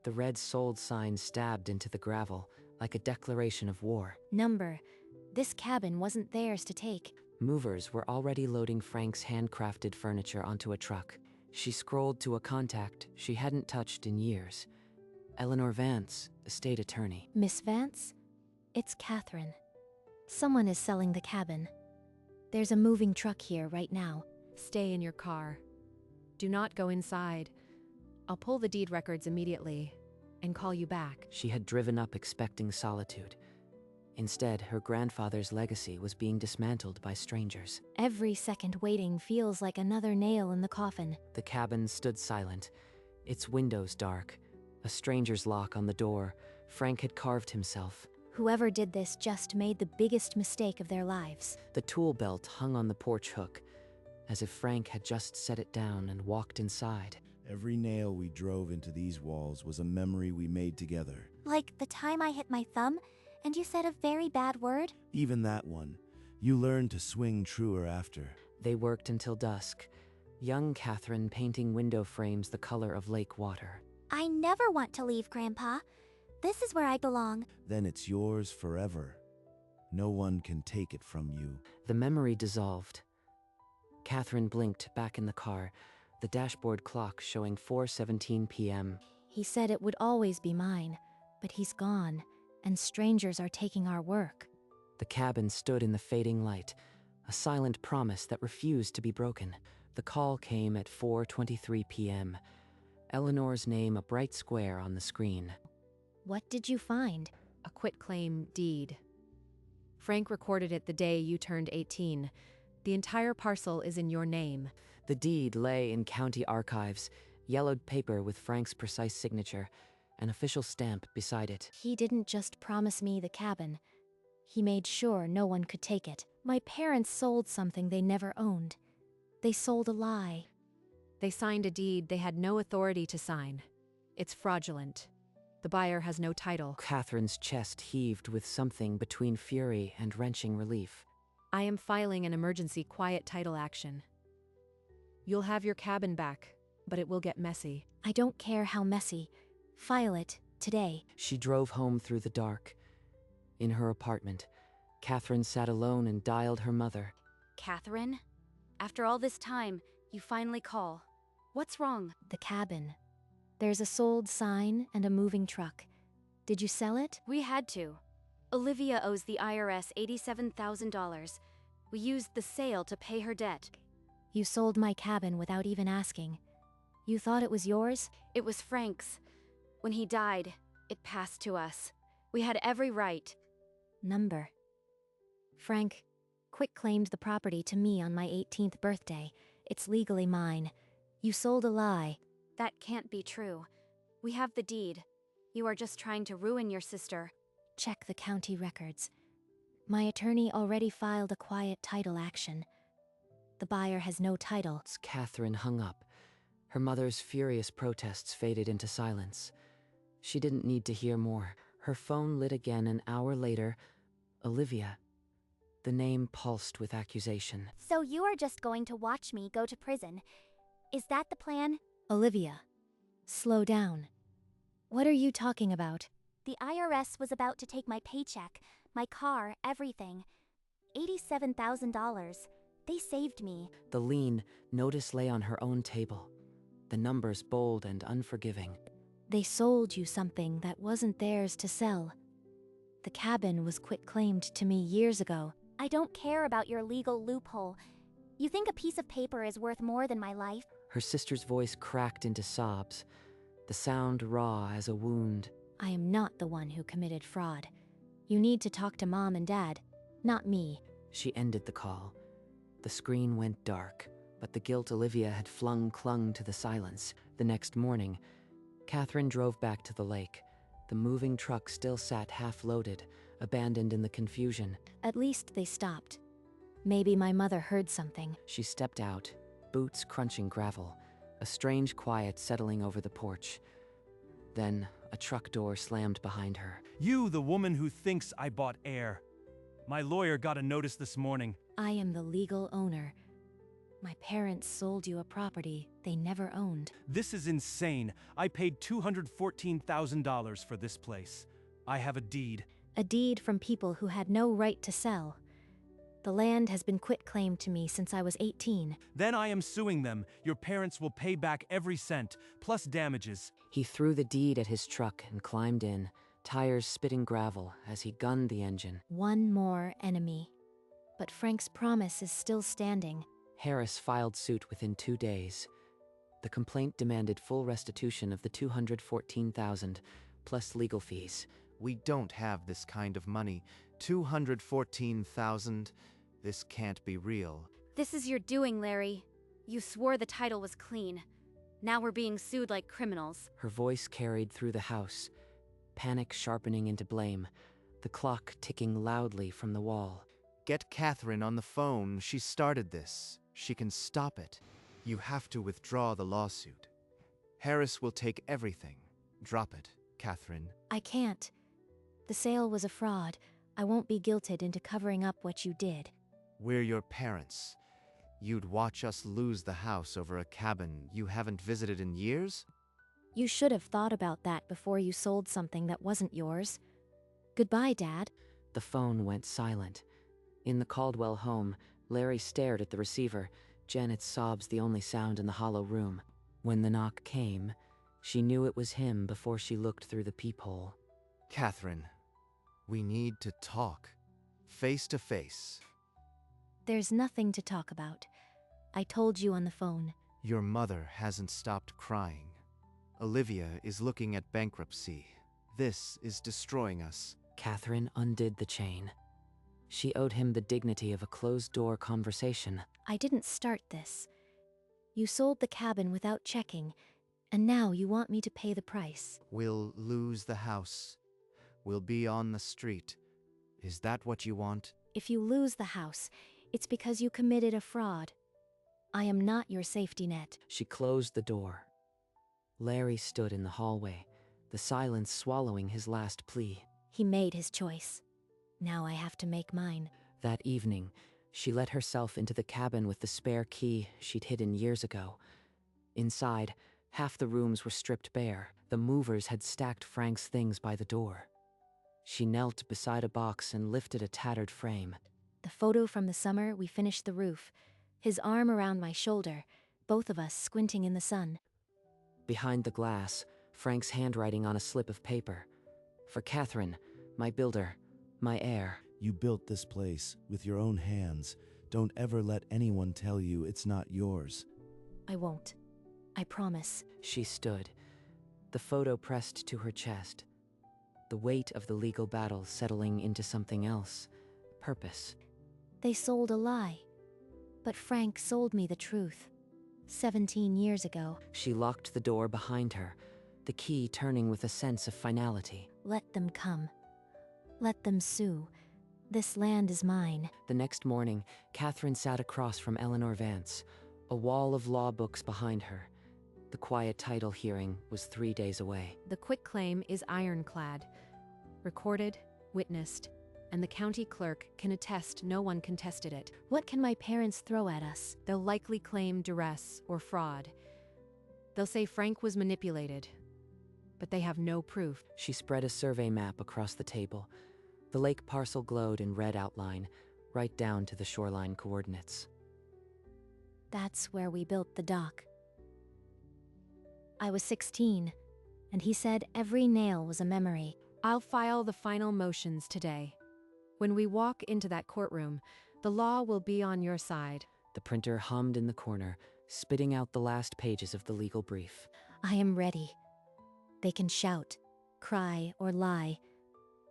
the red sold sign stabbed into the gravel like a declaration of war. Number. This cabin wasn't theirs to take. Movers were already loading Frank's handcrafted furniture onto a truck. She scrolled to a contact she hadn't touched in years. Eleanor Vance, estate attorney. Miss Vance? It's Catherine. Someone is selling the cabin. There's a moving truck here right now. Stay in your car. Do not go inside. I'll pull the deed records immediately and call you back. She had driven up expecting solitude. Instead, her grandfather's legacy was being dismantled by strangers. Every second waiting feels like another nail in the coffin. The cabin stood silent, its windows dark, a stranger's lock on the door. Frank had carved himself. Whoever did this just made the biggest mistake of their lives. The tool belt hung on the porch hook, as if Frank had just set it down and walked inside. Every nail we drove into these walls was a memory we made together. Like the time I hit my thumb and you said a very bad word? Even that one. You learned to swing truer after. They worked until dusk, young Catherine painting window frames the color of lake water. I never want to leave, Grandpa. This is where I belong. Then it's yours forever. No one can take it from you. The memory dissolved. Catherine blinked back in the car, the dashboard clock showing 4:17 p.m. He said it would always be mine, but he's gone, and strangers are taking our work. The cabin stood in the fading light, a silent promise that refused to be broken. The call came at 4:23 p.m. Eleanor's name a bright square on the screen. What did you find? A quitclaim deed. Frank recorded it the day you turned 18. The entire parcel is in your name. The deed lay in county archives, yellowed paper with Frank's precise signature, an official stamp beside it. He didn't just promise me the cabin. He made sure no one could take it. My parents sold something they never owned. They sold a lie. They signed a deed they had no authority to sign. It's fraudulent. The buyer has no title. Catherine's chest heaved with something between fury and wrenching relief. I am filing an emergency quiet title action. You'll have your cabin back, but it will get messy. I don't care how messy. File it, today. She drove home through the dark. In her apartment, Catherine sat alone and dialed her mother. Catherine? After all this time, you finally call. What's wrong? The cabin. There's a sold sign and a moving truck. Did you sell it? We had to. Olivia owes the IRS $87,000. We used the sale to pay her debt. You sold my cabin without even asking. You thought it was yours? It was Frank's. When he died, it passed to us. We had every right. Number. Frank quitclaimed the property to me on my 18th birthday. It's legally mine. You sold a lie. That can't be true. We have the deed. You are just trying to ruin your sister. Check the county records. My attorney already filed a quiet title action. The buyer has no title. Catherine hung up. Her mother's furious protests faded into silence. She didn't need to hear more. Her phone lit again an hour later. Olivia. The name pulsed with accusation. So you are just going to watch me go to prison. Is that the plan? Olivia. Slow down. What are you talking about? The IRS was about to take my paycheck, my car, everything. $87,000. They saved me. The lean notice lay on her own table, the numbers bold and unforgiving. They sold you something that wasn't theirs to sell. The cabin was quitclaimed to me years ago. I don't care about your legal loophole. You think a piece of paper is worth more than my life? Her sister's voice cracked into sobs, the sound raw as a wound. I am not the one who committed fraud. You need to talk to Mom and Dad, not me. She ended the call. The screen went dark, but the guilt Olivia had flung clung to the silence. The next morning, Catherine drove back to the lake. The moving truck still sat half-loaded, abandoned in the confusion. At least they stopped. Maybe my mother heard something. She stepped out, boots crunching gravel, a strange quiet settling over the porch. Then, a truck door slammed behind her. You, the woman who thinks I bought air. My lawyer got a notice this morning. I am the legal owner. My parents sold you a property they never owned. This is insane. I paid $214,000 for this place. I have a deed. A deed from people who had no right to sell. The land has been quitclaimed to me since I was 18. Then I am suing them. Your parents will pay back every cent, plus damages. He threw the deed at his truck and climbed in, tires spitting gravel as he gunned the engine. One more enemy. But Frank's promise is still standing. Harris filed suit within 2 days. The complaint demanded full restitution of the $214,000, plus legal fees. We don't have this kind of money. 214,000. This can't be real. This is your doing, Larry. You swore the title was clean. Now we're being sued like criminals. Her voice carried through the house, panic sharpening into blame, the clock ticking loudly from the wall. Get Catherine on the phone. She started this. She can stop it. You have to withdraw the lawsuit. Harris will take everything. Drop it, Catherine. I can't. The sale was a fraud. I won't be guilted into covering up what you did. We're your parents. You'd watch us lose the house over a cabin you haven't visited in years? You should have thought about that before you sold something that wasn't yours. Goodbye, Dad. The phone went silent. In the Caldwell home, Larry stared at the receiver, Janet's sobs the only sound in the hollow room. When the knock came, she knew it was him before she looked through the peephole. Catherine, we need to talk. Face to face. There's nothing to talk about. I told you on the phone. Your mother hasn't stopped crying. Olivia is looking at bankruptcy. This is destroying us. Catherine undid the chain. She owed him the dignity of a closed-door conversation. I didn't start this. You sold the cabin without checking, and now you want me to pay the price. We'll lose the house. We'll be on the street. Is that what you want? If you lose the house, it's because you committed a fraud. I am not your safety net. She closed the door. Larry stood in the hallway, the silence swallowing his last plea. He made his choice. Now I have to make mine. That evening, she let herself into the cabin with the spare key she'd hidden years ago. Inside, half the rooms were stripped bare. The movers had stacked Frank's things by the door. She knelt beside a box and lifted a tattered frame. The photo from the summer we finished the roof, his arm around my shoulder, both of us squinting in the sun. Behind the glass, Frank's handwriting on a slip of paper. For Catherine, my builder, my heir. You built this place with your own hands. Don't ever let anyone tell you it's not yours. I won't. I promise. She stood, the photo pressed to her chest. The weight of the legal battle settling into something else. Purpose. They sold a lie. But Frank sold me the truth. 17 years ago. She locked the door behind her, the key turning with a sense of finality. Let them come. Let them sue. This land is mine. The next morning, Catherine sat across from Eleanor Vance, a wall of law books behind her. The quiet title hearing was 3 days away. The quitclaim is ironclad. Recorded, witnessed, and the county clerk can attest no one contested it. What can my parents throw at us? They'll likely claim duress or fraud. They'll say Frank was manipulated, but they have no proof. She spread a survey map across the table. The lake parcel glowed in red outline, right down to the shoreline coordinates. That's where we built the dock. I was 16, and he said every nail was a memory. I'll file the final motions today. When we walk into that courtroom, the law will be on your side. The printer hummed in the corner, spitting out the last pages of the legal brief. I am ready. They can shout, cry, or lie.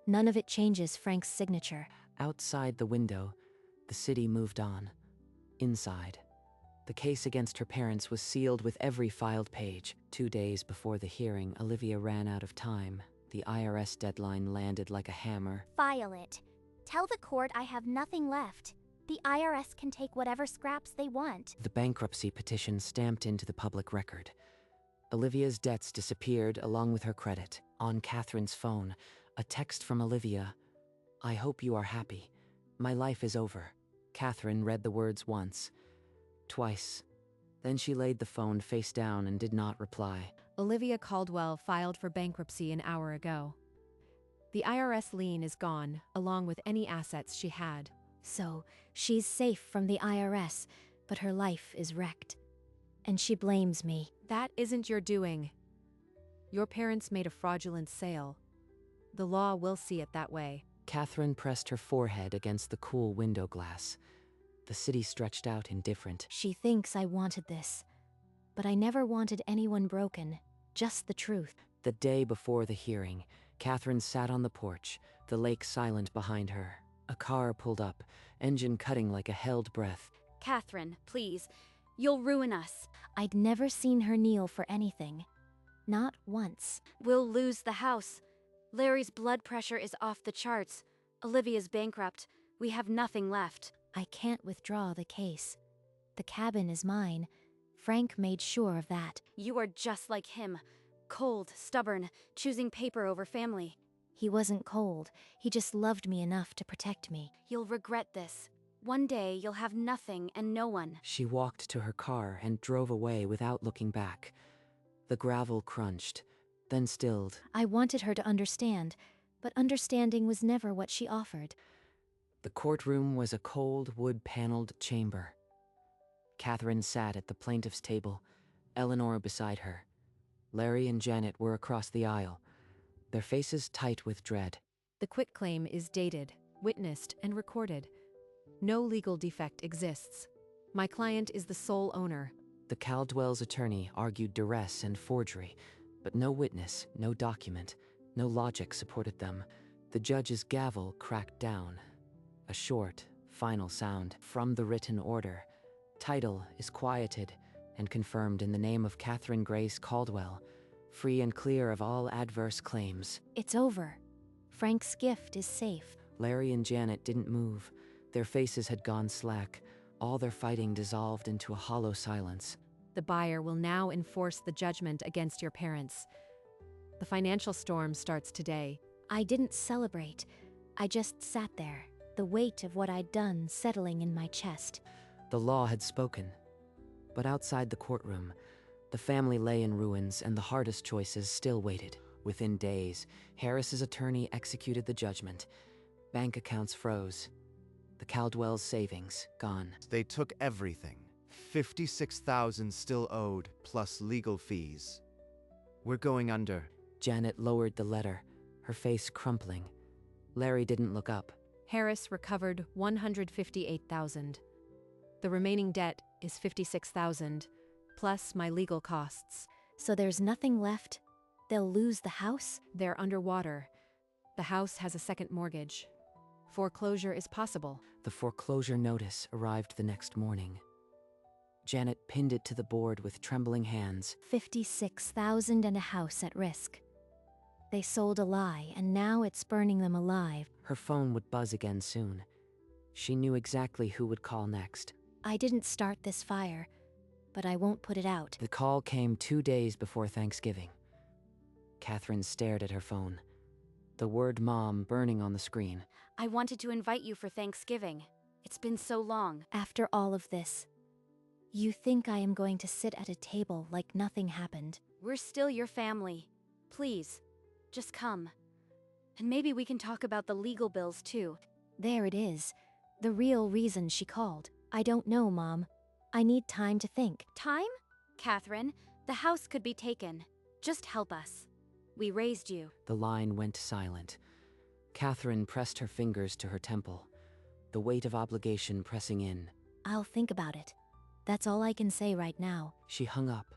None of it changes Frank's signature. Outside the window, the city moved on. Inside, the case against her parents was sealed with every filed page. 2 days before the hearing, Olivia ran out of time. The IRS deadline landed like a hammer. File it. Tell the court I have nothing left. The IRS can take whatever scraps they want. The bankruptcy petition stamped into the public record. Olivia's debts disappeared along with her credit. On Catherine's phone, a text from Olivia. I hope you are happy. My life is over. Catherine read the words once. Twice. Then she laid the phone face down and did not reply. Olivia Caldwell filed for bankruptcy an hour ago. The IRS lien is gone, along with any assets she had. So, she's safe from the IRS, but her life is wrecked. And she blames me. That isn't your doing. Your parents made a fraudulent sale. The law will see it that way. Catherine pressed her forehead against the cool window glass. The city stretched out indifferent. She thinks I wanted this. But I never wanted anyone broken, just the truth. The day before the hearing, Catherine sat on the porch, the lake silent behind her. A car pulled up, engine cutting like a held breath. Catherine, please. You'll ruin us. I'd never seen her kneel for anything. Not once. We'll lose the house. Larry's blood pressure is off the charts. Olivia's bankrupt. We have nothing left. I can't withdraw the case. The cabin is mine. Frank made sure of that. You are just like him. Cold, stubborn, choosing paper over family. He wasn't cold. He just loved me enough to protect me. You'll regret this. One day you'll have nothing and no one. She walked to her car and drove away without looking back. The gravel crunched, then stilled. I wanted her to understand, but understanding was never what she offered. The courtroom was a cold, wood-paneled chamber. Catherine sat at the plaintiff's table, Eleanor beside her. Larry and Janet were across the aisle, their faces tight with dread. The quitclaim is dated, witnessed, and recorded. No legal defect exists. My client is the sole owner. The Caldwell's attorney argued duress and forgery, but no witness, no document, no logic supported them. The judge's gavel cracked down. A short, final sound from the written order. Title is quieted and confirmed in the name of Catherine Grace Caldwell, free and clear of all adverse claims. It's over. Frank's gift is safe. Larry and Janet didn't move. Their faces had gone slack. All their fighting dissolved into a hollow silence. The buyer will now enforce the judgment against your parents. The financial storm starts today. I didn't celebrate. I just sat there, the weight of what I'd done settling in my chest. The law had spoken. But outside the courtroom, the family lay in ruins and the hardest choices still waited. Within days, Harris's attorney executed the judgment. Bank accounts froze. The Caldwell's savings gone. They took everything. $56,000 still owed, plus legal fees. We're going under. Janet lowered the letter, her face crumpling. Larry didn't look up. Harris recovered $158,000. The remaining debt is $56,000, plus my legal costs. So there's nothing left? They'll lose the house? They're underwater. The house has a second mortgage. Foreclosure is possible. The foreclosure notice arrived the next morning. Janet pinned it to the board with trembling hands. $56,000 and a house at risk. They sold a lie, and now it's burning them alive. Her phone would buzz again soon. She knew exactly who would call next. I didn't start this fire, but I won't put it out. The call came 2 days before Thanksgiving. Catherine stared at her phone, the word Mom burning on the screen. I wanted to invite you for Thanksgiving. It's been so long. After all of this, you think I am going to sit at a table like nothing happened? We're still your family. Please, just come. And maybe we can talk about the legal bills too. There it is. The real reason she called. I don't know, Mom. I need time to think. Time? Catherine, the house could be taken. Just help us. We raised you. The line went silent. Catherine pressed her fingers to her temple, the weight of obligation pressing in. I'll think about it. That's all I can say right now. She hung up.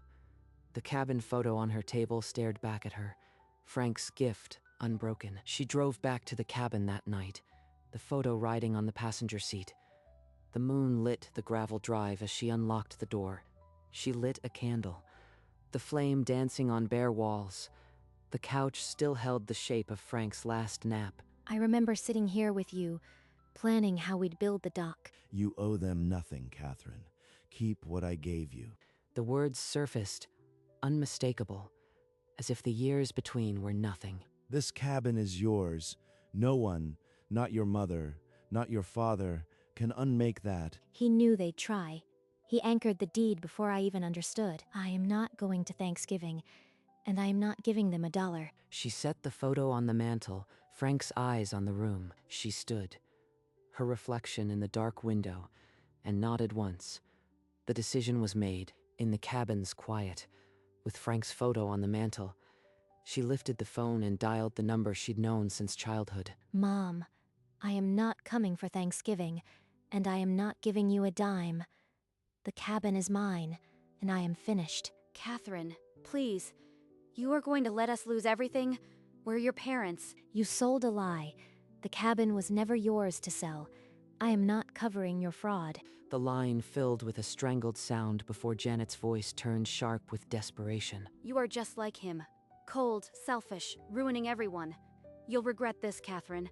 The cabin photo on her table stared back at her, Frank's gift unbroken. She drove back to the cabin that night, the photo riding on the passenger seat. The moon lit the gravel drive as she unlocked the door. She lit a candle, the flame dancing on bare walls. The couch still held the shape of Frank's last nap. I remember sitting here with you, planning how we'd build the dock. You owe them nothing, Catherine. Keep what I gave you. The words surfaced, unmistakable, as if the years between were nothing. This cabin is yours. No one, not your mother, not your father, can unmake that. He knew they'd try. He anchored the deed before I even understood. I am not going to Thanksgiving, and I am not giving them $1. She set the photo on the mantel, Frank's eyes on the room. She stood, her reflection in the dark window, and nodded once. The decision was made, in the cabin's quiet, with Frank's photo on the mantel. She lifted the phone and dialed the number she'd known since childhood. Mom, I am not coming for Thanksgiving, and I am not giving you a dime. The cabin is mine, and I am finished. Catherine, please. You are going to let us lose everything? We're your parents. You sold a lie. The cabin was never yours to sell. I am not covering your fraud. The line filled with a strangled sound before Janet's voice turned sharp with desperation. You are just like him. Cold, selfish, ruining everyone. You'll regret this, Catherine.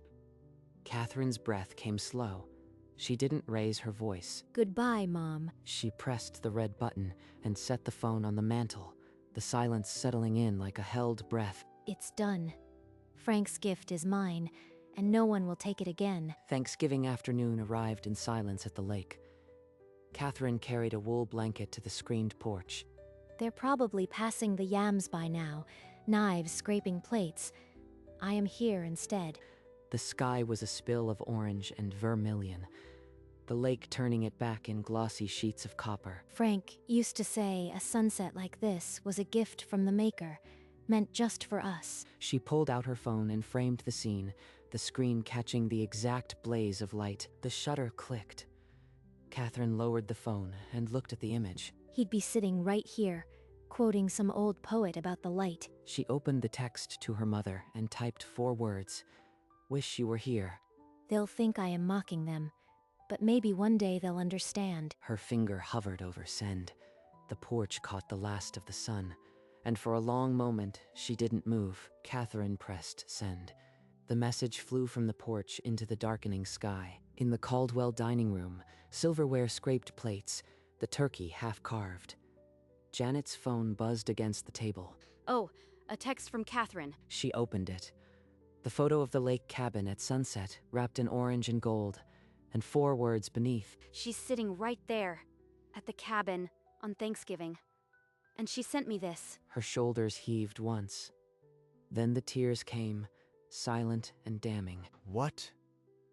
Catherine's breath came slow. She didn't raise her voice. Goodbye, Mom. She pressed the red button and set the phone on the mantel, the silence settling in like a held breath. It's done. Frank's gift is mine, and no one will take it again. Thanksgiving afternoon arrived in silence at the lake. Catherine carried a wool blanket to the screened porch. They're probably passing the yams by now, knives scraping plates. I am here instead. The sky was a spill of orange and vermilion, the lake turning it back in glossy sheets of copper. Frank used to say a sunset like this was a gift from the Maker, meant just for us. She pulled out her phone and framed the scene, the screen catching the exact blaze of light. The shutter clicked. Catherine lowered the phone and looked at the image. He'd be sitting right here, quoting some old poet about the light. She opened the text to her mother and typed 4 words. Wish you were here. They'll think I am mocking them, but maybe one day they'll understand. Her finger hovered over send. The porch caught the last of the sun, and for a long moment she didn't move. Catherine pressed send. The message flew from the porch into the darkening sky. In the Caldwell dining room, silverware scraped plates, the turkey half carved. Janet's phone buzzed against the table. Oh, a text from Catherine. She opened it. The photo of the lake cabin at sunset, wrapped in orange and gold, and 4 words beneath. She's sitting right there, at the cabin, on Thanksgiving. And she sent me this. Her shoulders heaved once. Then the tears came, silent and damning. What?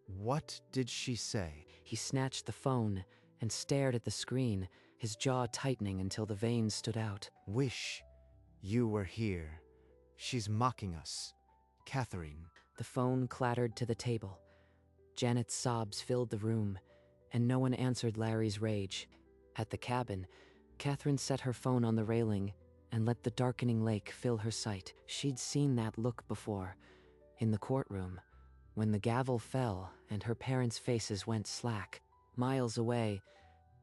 What did she say? He snatched the phone and stared at the screen, his jaw tightening until the veins stood out. Wish you were here. She's mocking us. Catherine. The phone clattered to the table. Janet's sobs filled the room, and no one answered Larry's rage. At the cabin, Catherine set her phone on the railing and let the darkening lake fill her sight. She'd seen that look before, in the courtroom, when the gavel fell and her parents' faces went slack. Miles away,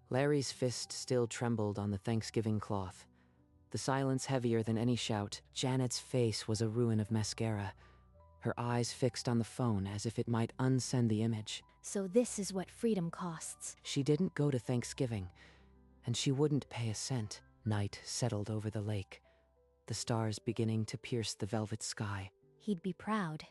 Larry's fist still trembled on the Thanksgiving cloth. The silence heavier than any shout. Janet's face was a ruin of mascara, her eyes fixed on the phone as if it might unsend the image. So this is what freedom costs. She didn't go to Thanksgiving, and she wouldn't pay a cent. Night settled over the lake, the stars beginning to pierce the velvet sky. He'd be proud.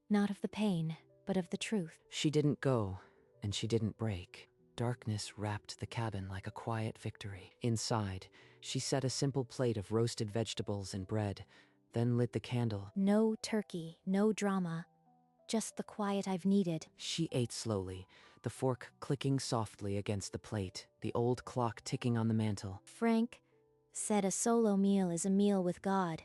Not of the pain, but of the truth. She didn't go, and she didn't break. Darkness wrapped the cabin like a quiet victory. Inside, she set a simple plate of roasted vegetables and bread, then lit the candle. No turkey, no drama. Just the quiet I've needed. She ate slowly, the fork clicking softly against the plate, the old clock ticking on the mantel. Frank said a solo meal is a meal with God.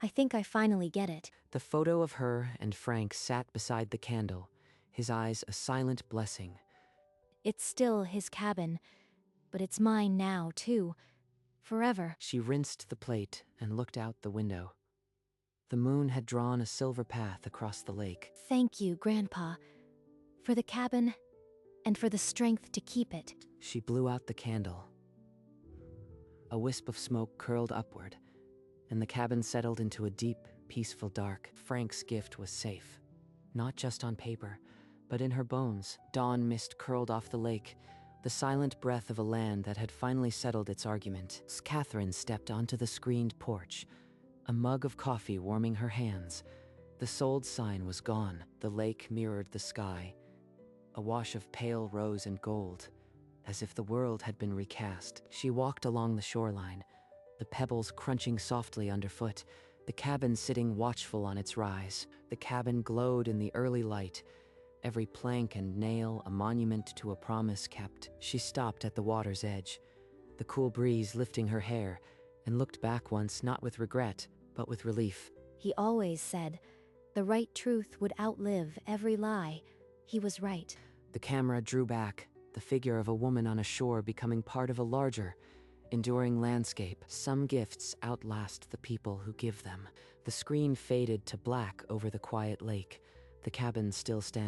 I think I finally get it. The photo of her and Frank sat beside the candle, his eyes a silent blessing. It's still his cabin, but it's mine now, too. Forever. She rinsed the plate and looked out the window. The moon had drawn a silver path across the lake. Thank you, Grandpa, for the cabin and for the strength to keep it. She blew out the candle. A wisp of smoke curled upward, and the cabin settled into a deep, peaceful dark. Frank's gift was safe, not just on paper, but in her bones. Dawn mist curled off the lake, the silent breath of a land that had finally settled its argument. Catherine stepped onto the screened porch, a mug of coffee warming her hands. The sold sign was gone. The lake mirrored the sky, a wash of pale rose and gold, as if the world had been recast. She walked along the shoreline, the pebbles crunching softly underfoot, the cabin sitting watchful on its rise. The cabin glowed in the early light, every plank and nail a monument to a promise kept. She stopped at the water's edge, the cool breeze lifting her hair, and looked back once not with regret, but with relief. He always said, the right truth would outlive every lie. He was right. The camera drew back, the figure of a woman on a shore becoming part of a larger, enduring landscape. Some gifts outlast the people who give them. The screen faded to black over the quiet lake, the cabin still standing.